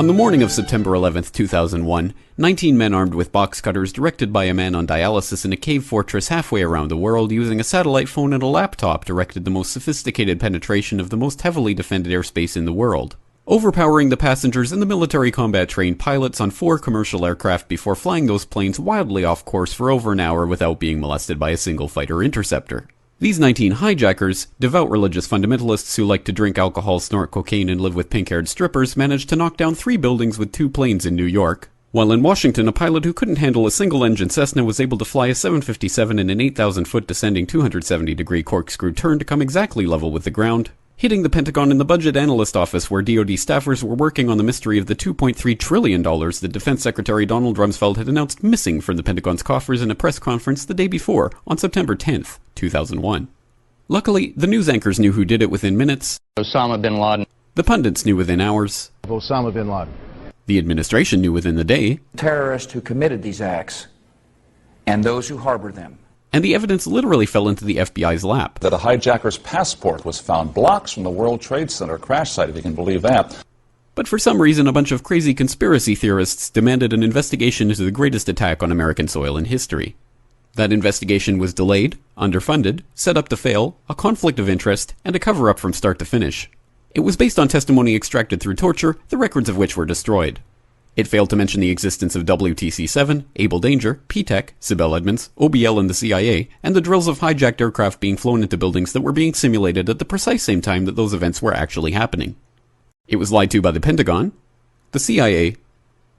On the morning of September 11, 2001, 19 men armed with box cutters directed by a man on dialysis in a cave fortress halfway around the world using a satellite phone and a laptop directed the most sophisticated penetration of the most heavily defended airspace in the world, overpowering the passengers and the military combat-trained pilots on 4 commercial aircraft before flying those planes wildly off course for over an hour without being molested by a single fighter interceptor. These 19 hijackers, devout religious fundamentalists who like to drink alcohol, snort cocaine, and live with pink-haired strippers, managed to knock down 3 buildings with 2 planes in New York, while in Washington a pilot who couldn't handle a single-engine Cessna was able to fly a 757 in an 8,000-foot descending 270-degree corkscrew turn to come exactly level with the ground, hitting the Pentagon and the Budget Analyst Office where DoD staffers were working on the mystery of the $2.3 trillion that Defense Secretary Donald Rumsfeld had announced missing from the Pentagon's coffers in a press conference the day before, on September 10th, 2001. Luckily, the news anchors knew who did it within minutes. Osama bin Laden. The pundits knew within hours. Osama bin Laden. The administration knew within the day. Terrorists who committed these acts and those who harbor them. And the evidence literally fell into the FBI's lap. That a hijacker's passport was found blocks from the World Trade Center crash site, if you can believe that. But for some reason, a bunch of crazy conspiracy theorists demanded an investigation into the greatest attack on American soil in history. That investigation was delayed, underfunded, set up to fail, a conflict of interest, and a cover-up from start to finish. It was based on testimony extracted through torture, the records of which were destroyed. It failed to mention the existence of WTC-7, Able Danger, P-TECH, Sibel Edmonds, OBL and the CIA, and the drills of hijacked aircraft being flown into buildings that were being simulated at the precise same time that those events were actually happening. It was lied to by the Pentagon, the CIA,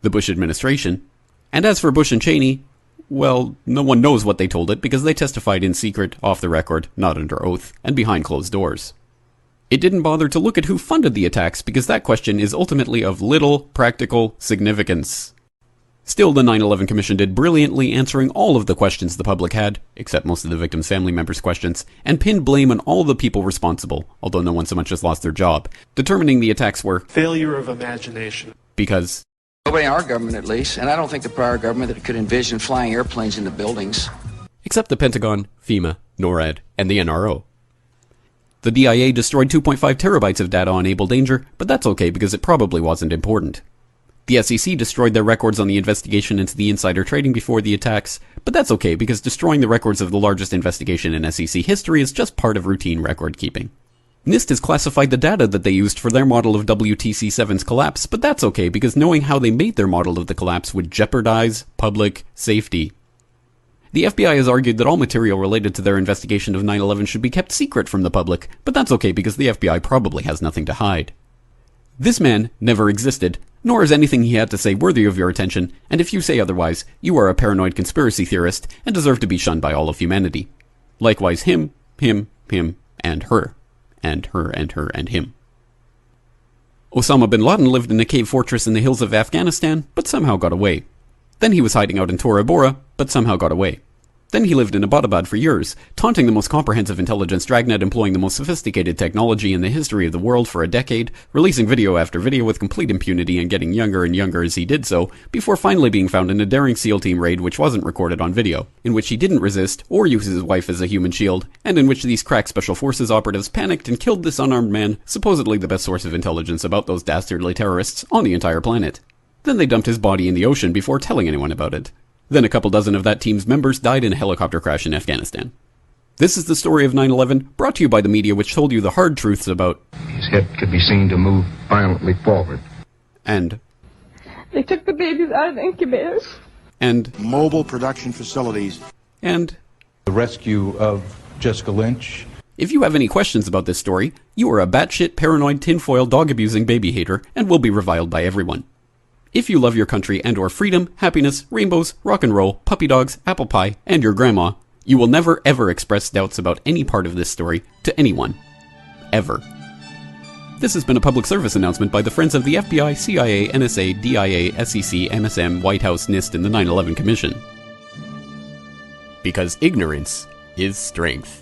the Bush administration, and as for Bush and Cheney, well, no one knows what they told it because they testified in secret, off the record, not under oath, and behind closed doors. It didn't bother to look at who funded the attacks because that question is ultimately of little practical significance. Still, the 9/11 Commission did brilliantly answering all of the questions the public had, except most of the victims' family members' questions, and pinned blame on all the people responsible, although no one so much as lost their job, determining the attacks were failure of imagination. Because nobody in our government, at least, and I don't think the prior government that could envision flying airplanes into buildings. Except the Pentagon, FEMA, NORAD, and the NRO. The DIA destroyed 2.5 terabytes of data on Able Danger, but that's okay because it probably wasn't important. The SEC destroyed their records on the investigation into the insider trading before the attacks, but that's okay because destroying the records of the largest investigation in SEC history is just part of routine record keeping. NIST has classified the data that they used for their model of WTC-7's collapse, but that's okay because knowing how they made their model of the collapse would jeopardize public safety. The FBI has argued that all material related to their investigation of 9/11 should be kept secret from the public, but that's okay because the FBI probably has nothing to hide. This man never existed, nor is anything he had to say worthy of your attention, and if you say otherwise, you are a paranoid conspiracy theorist and deserve to be shunned by all of humanity. Likewise him, and her. And her, and her, and him. Osama bin Laden lived in a cave fortress in the hills of Afghanistan, but somehow got away. Then he was hiding out in Tora Bora, but somehow got away. Then he lived in Abbottabad for years, taunting the most comprehensive intelligence dragnet employing the most sophisticated technology in the history of the world for a decade, releasing video after video with complete impunity and getting younger and younger as he did so, before finally being found in a daring SEAL team raid which wasn't recorded on video, in which he didn't resist or use his wife as a human shield, and in which these crack special forces operatives panicked and killed this unarmed man, supposedly the best source of intelligence about those dastardly terrorists on the entire planet. Then they dumped his body in the ocean before telling anyone about it. Then a couple dozen of that team's members died in a helicopter crash in Afghanistan. This is the story of 9/11, brought to you by the media which told you the hard truths about his head could be seen to move violently forward. And they took the babies out of the incubators. And mobile production facilities. And the rescue of Jessica Lynch. If you have any questions about this story, you are a batshit paranoid tinfoil dog-abusing baby hater and will be reviled by everyone. If you love your country and or freedom, happiness, rainbows, rock and roll, puppy dogs, apple pie, and your grandma, you will never ever express doubts about any part of this story to anyone. Ever. This has been a public service announcement by the Friends of the FBI, CIA, NSA, DIA, SEC, MSM, White House, NIST, and the 9/11 Commission. Because ignorance is strength.